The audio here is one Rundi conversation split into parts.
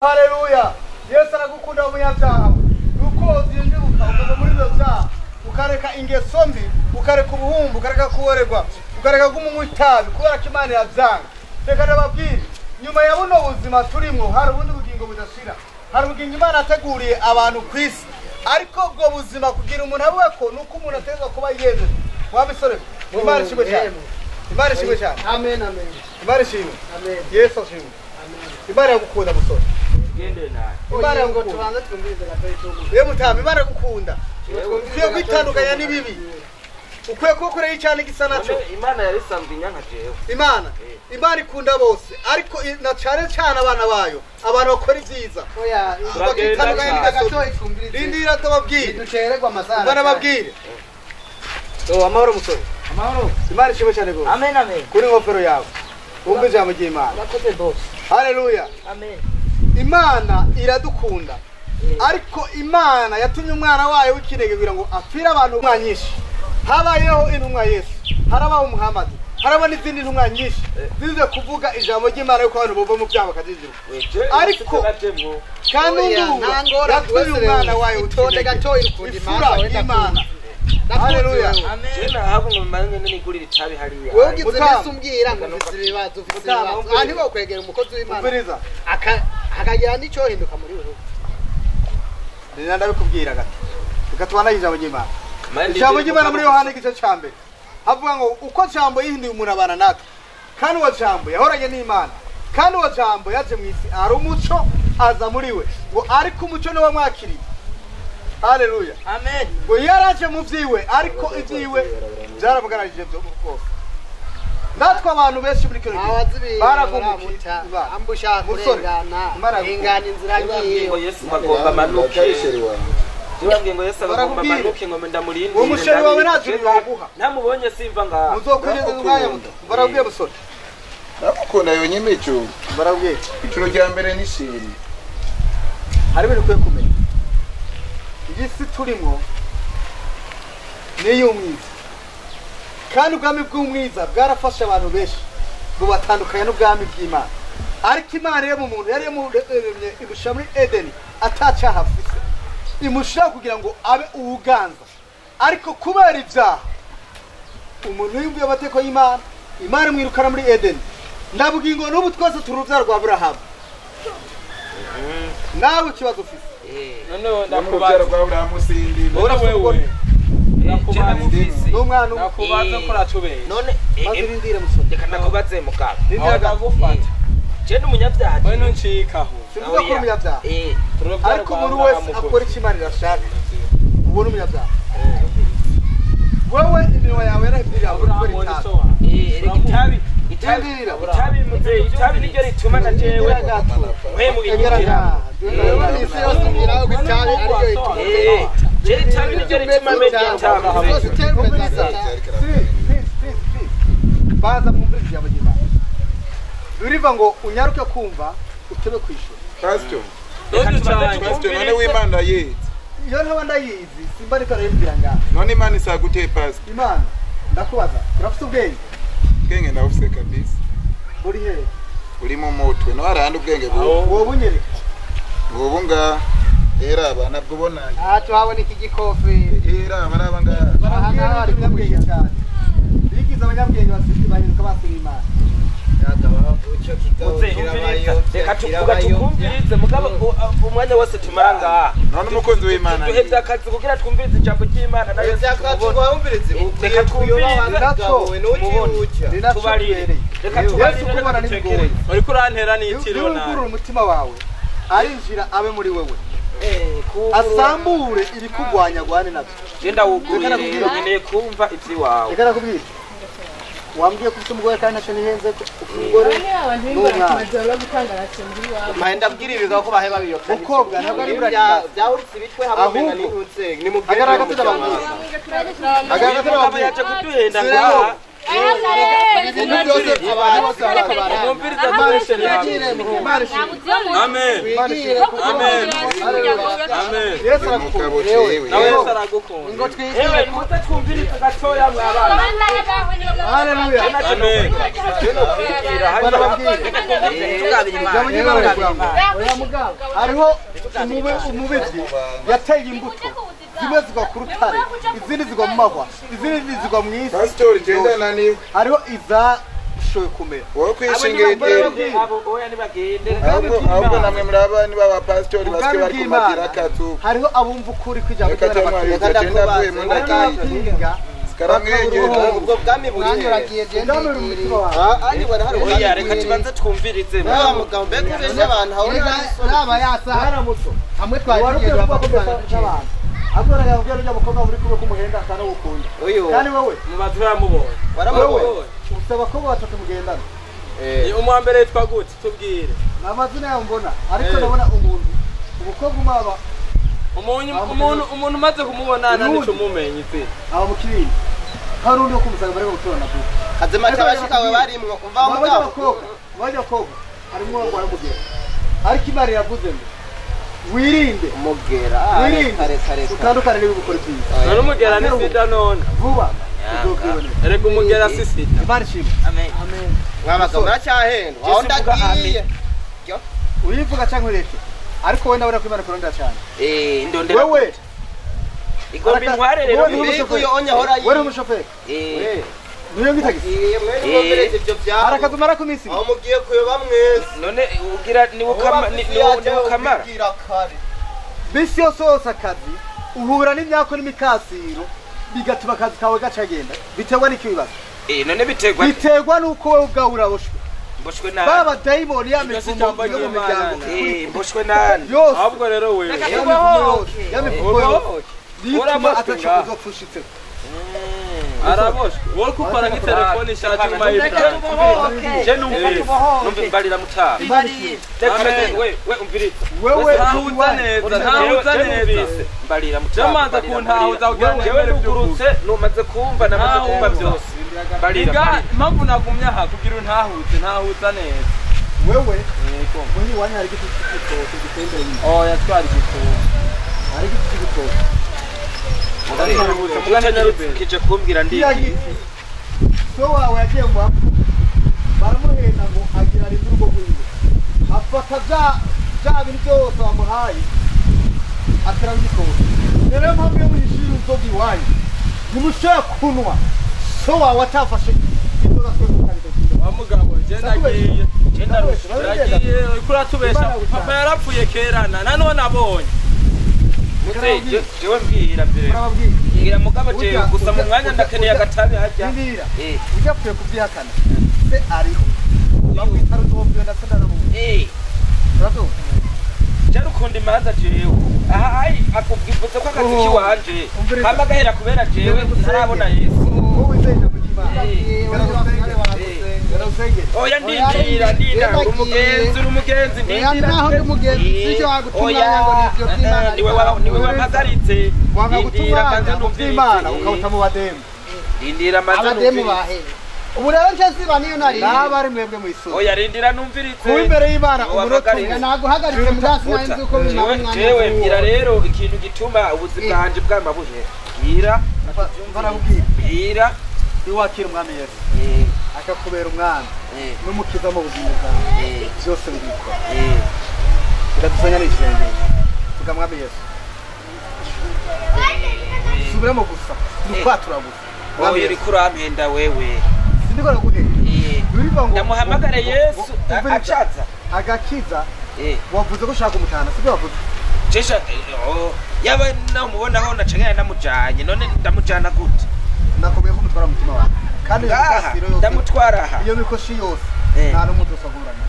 haleluya. Yesu aragukunda umunyabyaha nuko uzinduka ukava muri zo byaha ukareka ingeso mbi ukareka ubuhumbu ukareka kuborerwa ukareka kumunywa itabi kubera ko Imana yabyanga. Reka nababwire nyuma ya buno buzima turimo hari ubundi bugingo budashira, hari ubugingo Imana ateguriye abantu ku isi, ariko ubwo buzima kugira umuntu abuwe ko nuko umuntu ategwa kuba yejeje. Wabisore Imana ishimwe cyane, Imana ishimwe cyane. Amen, amen. Imana ishimwe. Amen. Yesu ashimwe. Amen. Imana yagukunda musore. Gende naye. Imana ngo yagukunda. tubanze twumvirize gatoyi cy'umuntu. Ye mutama Imana yagukunda. Ukwiye kwitandukanya n'ibibi. Ukwiye kukorera icyane gisa naco. Imana yarisanzwe inyanka jewe. Imana ikunda bose, ariko na cyane cyane abana bayo, abantu bakora ibyiza. Oya, Bakitandukanya n'ingeso. gatoyi twumvirize. Rindira tababwire. Ducererwa amasaha. Imana babwire. Amahoro musore. Amahoro. Imana ishimwe cyane gose. Amen, amen. Kuri ngofero yawe. Umbe ijambo ry'Imana. Nakoze boss. Haleluya. Amen. Imana iradukunda. Ariko Imana yatumye umwana wayo w'ikinege kugira ngo apfire abantu mwanyinshi. Habayeho intumwa Yesu, harabaho Muhammad, haraba n'izindi ntumwa nyinshi zize kuvuga ijambo ry'Imana yuko abantu bova mu byaha bakazizira. Ariko kandi yatumye umwana wayo utonde gatoyi rukundi Imana. Haleluya. Amen. Nahako ngomanye n'igurira itabi hariya. Wewe ugize nese umbwira ngo ufite ibibazo ufite ibibazo. Ani bo kwegera umukozi w'Imana. Umviriza. Akagira n'icyo hinduka muri wewe. Nenda ndabikubwira gato. Tukatwana ijambo ry'Imana. Ijambo ry'Imana muri Yohana igice cya mbere. Havuga ngo uko jambo yihinduye umuntu abana natwe. Kandi uwo jambo yahoranye n'Imana. Kandi uwo jambo yaje mu isi ari umuco aza muri we. Ngo ariko umuco niwe mwakiriye. Haleluya. Amen. Ngo yaraje mu vyiwe ariko ivyiwe byaramugararije byo rwose. Natwe abantu benshi muri kino gihe baragumukiye ambusha kurengana ingana inzira ngiye. Ngo Yesu bagomba manuke. Jiwange ngo Yesu bagomba manuke ngo ndamurindi. Uwo musheri wawe naje baguha. Namubonye simva ngaha. Muzokwiriza umwanya muto. Barabwiye musore. Nakukunda yonyine ico. Barabwiye. Icuro rya mbere ni shiri. Hari ibintu kwiye kumenya. Igisi turimo niyo umwiza. Kandi ubwami bw'umwiza bwarafasha abantu benshi bubatandukanya n'ubwami bw'Imana. Ariko Imana rero mu muntu yari yamuremye imushyira muri Edeni atacaha afise. Imushyira kugira ngo abe ubuganza. Ariko kubera ibyaha umuntu yumviye amateko y'Imana, Imana imwirukana muri Edeni. Ndavuga ngo n'ubu twese turubyara rwa Aburahamu. Nawe ikibazo ufise. None ndakubaza kwa Aburahamu sindi. Wewe. N'umwana nakubaza ko ratubeye. None bazirindire musore. reka nakubaze mugabo. Ndiraga gufata. Je n'umunyabyaha. Wewe ntuncikaho. Sivuga ko umunyabyaha. Ariko umuntu wese akora ikimana irashaka. Ubona umunyabyaha. Wewe iminwa yawe yarahibira gukora itabi. Itabi niryo rituma na jewe mwe mu binyira. Isi yose ngira ngo itabi ariyo ituma. Je itabi niryo rituma menya itabi. Baza kumvira ijambo ry'Imana. Ruriva ngo unyaruke kumva utebe kwishura. Pastor. None w'Imana yize. Iyo ntaba ndayizi simba riko arayibwira ngaho. None Imana isagute Pastor. Imana ndakubaza urafite ubwenge? Ubwenge ndafuse kabisa. Uri he? Uri mu mutwe no harandi ubwenge bwo. Wowe bunyereka. Wowe nga era abana bwo bonanye. Tuhabona iki gikofi. Era baraba nga. Barabwira bari kubwenge cyane. Bigize abanyabwenge basibanyiruka basura Imana. Reka tuvuga tukumvirize mugabo umwanya wose tumara ngaha. None umukunzi w'Imana. Duheza akazi kugira twumvirize ijambo ry'Imana na Yesu. Reka twumvirize natwe n'ukiruca. tubarire. Reka tubarire kubona n'ibigori. Uri kurantera n'itiro nawe. Uri umutima wawe. Arinjira abe muri wewe. Asambure ibikugwanya gwane nabyo. Genda wugurire nkeneye kumva ivyi wawe. Reka nakubwira. Wambwiye ko umugore kandi ntacyo nihenze umugore Mahenda bwiribiga ko bahe babiyo. mukobwa ntabwo ari burya Byawuritse ibitwe hamwe na n'intuze. Ni mu agaragaza n'abamwiza agaragaza Yaje kuduhenda ngaha. ibintu byose abantu bose barakabana mwumviriza twese amen amen amen Yesu arakukunda Yesu aragukunda ngo twizere muze twumviriza gatoya mwabana haleluya amen hariho umubibyi yateye imbuto zimwe zigwa ku rutare izindi zigwa mu mahwa izindi zigwa mu isi Pastor genda nani hariho izashoye kumera wowe kwishingirira oya nibagende ahubwo namwe muraba niba aba pastor baswe bari kumagira akazu hariho abumva ukuri kw'ijambo ubwo bwami buranyuragiye genda oya reka tubanze twumvirize mugabo mbega ubeshya abantu aho naba yasahara muto hamwe twagiye abantu akora yabwira ujya mukobwa muri kuba kumuhenda akana ukunda kandi wowe mu madura yamubonye waramubonye usaba ko batatu mugendana umwa mbere yitwa gute tubwire namazina yawe mbona ariko ndabona umuntu umukobwa umaba umuntu umaze kumubona nanico mumenye pe aba mukirindi hari undi wo kumusanga bari gutora na buke azema cyabashikawe barimwo umva mugabo bajya koga harimo wagwa mugera ariko imari yavuze ngo wirinde umugera wirinde utandukane niba ukora ibyiza none umugera ni sida none vuba erega umugera si sida imana ishimwe amen mwabagabo muracyahenda aho ndagiye urivuga cyangwa ureke ariko we ndabona ko imana kurondera cyane ndondera wewe igomba intware rero bikuyo onya hora yi wewe umushoferi niyo ngitagisi arakazu mara kumisi aho mugiye kuyoba mwese none ugira ni ukamara bisi yose akazi uhura n'imyako n'imikasiro bigatuma akazi kawe gacagenda biterwa n'ikibazo none biterwa nuko wowe ubwawe uraboshwe mboshwe nani baba dayimoni yamivumo yo mu miryango mboshwe nani ahubwo rero wewe yamivumo bituma ataca kuzopfushitse araboshwe wowe kupara nk'itelefone ishaka nyuma y'ibyo je numva mbalira mutara we umviriza wewe ntahuza neza mbalira mutara jamanza kuntahuza kugira ngo jewe rugurutse numaze kumva namaze kumva byose mbalira impamvu nagumye aha kugira ntahuza neza wewe muri wanya hari igiti gitembera nyuma yatwara igitoro hari igiti gitoro kije kumbwira ndi so wawe yagiye mu bapfu baramuhenda ngo agira rindu rwo guhinga afata bya bintu byose bamuhaye atera igikoro rero mpamvu yo muyishira inzoga iwanyu ntimushobora kunwa so wawe atafashe inzoga wa mugabo genda yagiye kuri atubesha papa yarapfuye kerana nanone abonye jewe mbwira mbere ngira mugabo jewe gusa mu mwanya ndakeneye agatabi hajya ujapfuye kubyihakana se ariho bakwitara utopfuye ndasana no urazo jana ukunda imanza jewe aha akubwivuze ko akazi kiwanje kama gahera kubera jewe ntarabona Yesu wowe wizeye oya ndindira umugenzi ndindira naho ndi umugenzi sicyo wagutunganya ngo nibyo by'Imana niwe wamagaritse ndindira kanze n'Imana ukawuta mu bademu ndindira manza abademu bahe ubu rero nshasiba niyo nari nabari mwebwe mu isoko oya rindira numviritse ku imbere y'Imana umunota naguhagaritse mugasi wanze uko bimana jewe mbira rero ikintu gituma ubuzima bwanje bwamabuye yira yira iwakira umwami Yesu akakubera umwana n'umukiza mu buzima bwawe byose bibikwa biradusanya n'ikirenge tuga mwami Yesu subiramo gusa dukwatura gusa mwami uri kurampenda wewe sindiko naguhenda ndamuhamagare Yesu acaza agakiza wavuze ko ushaka umutana sibyo wavuze jesha yaba namubonaho nacengana namujanye none ndamujana gute nakubwiye ko umutwara umutima wawe kandi ndamutwara aha iyo mikoshi yose nta n'umuntu usagurana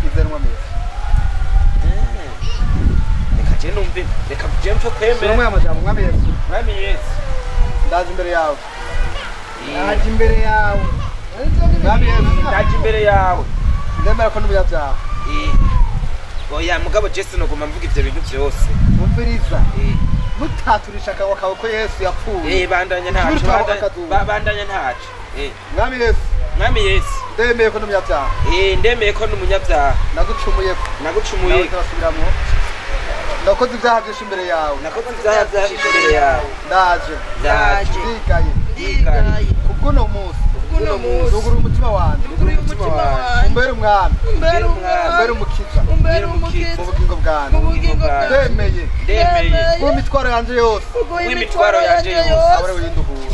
izanwa meza reka je numve reka je mfe kwemera umwe amajambo mwami Yesu ndaje imbere yawe ndaje imbere yawe ndaje imbere yawe ndemera ko n'umunyabyaha oya mugabo Yesu noguma mvuga ivyo bintu byose umviriza mutaturisha akawa kawe ko Yesu yapfuye bandanya ntacu bandanya ntacu mwami Yesu mwami Yesu ndemeye ko n'umunyabyaha ndemeye ko n'umunyabyaha nagucumuye nagucumuye turasubiramo nakoze ibyaha byinshi imbere yawe ndaje ndigaye kubw'uno munsi ugura umutima wanjye umbere umwami umbere umukiza mu bugingo bwanjye ndemeye w'imitwaro yanjye yose abare winduhura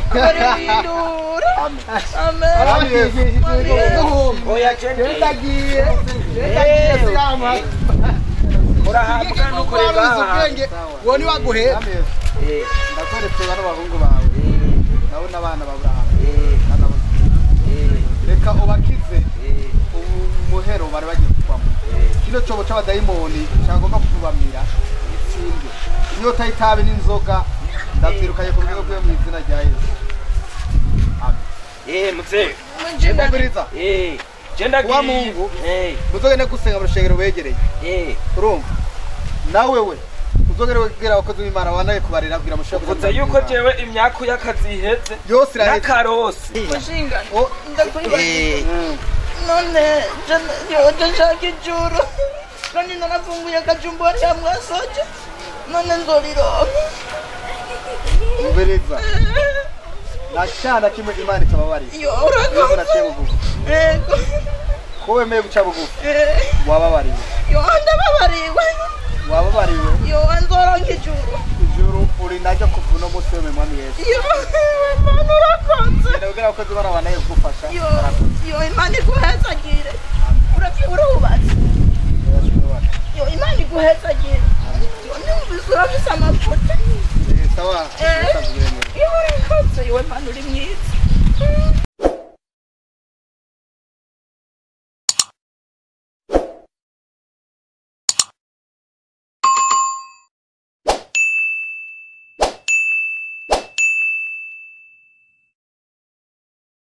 oya ndagiye urahabwa n'ukorera ubwenge wowe niwaguhera ndakweretse bano bahungu bawe nabo n'abana b'Aburahamu reka ubakize umuhero bari bagiye kuvamo kino cyobo c'abadayimoni cyagomba kubamira itsinde inyota y'itabi n'inzoga ndabyirukanye ku rwego rwe mu izina rya Yesu amen mutse mbabiriza Jenda wa Mungu muzogene gusenga mu rushengero begereye urumva nawe we uzogere wegera abakozi b'Imana banaye kubarira kugira mushaka kuvuza yuko jewe imyaku y'akazi iheze yose iraheze n'akarosi mushinga ndakuri none je nshaka ijuru none narafunguye akajumbo cyangwa soje none nzorironka mbabiriza nashana kimwe Imana itababarira yo urakoze yego ko wemeye guca bugufi wababariwe yo ndababariwe wababariwe yo nzoronka ijuru uri najya kuva uno munsi wemeye mwami Yesu yo Imana urakoze ndabwira abakozi bana banaye kugufasha yo Imana iguhezagire urubatse yo Imana iguhezagire yo numvise urafise amavuta sawa yo urakoze yo Imana uri mwiza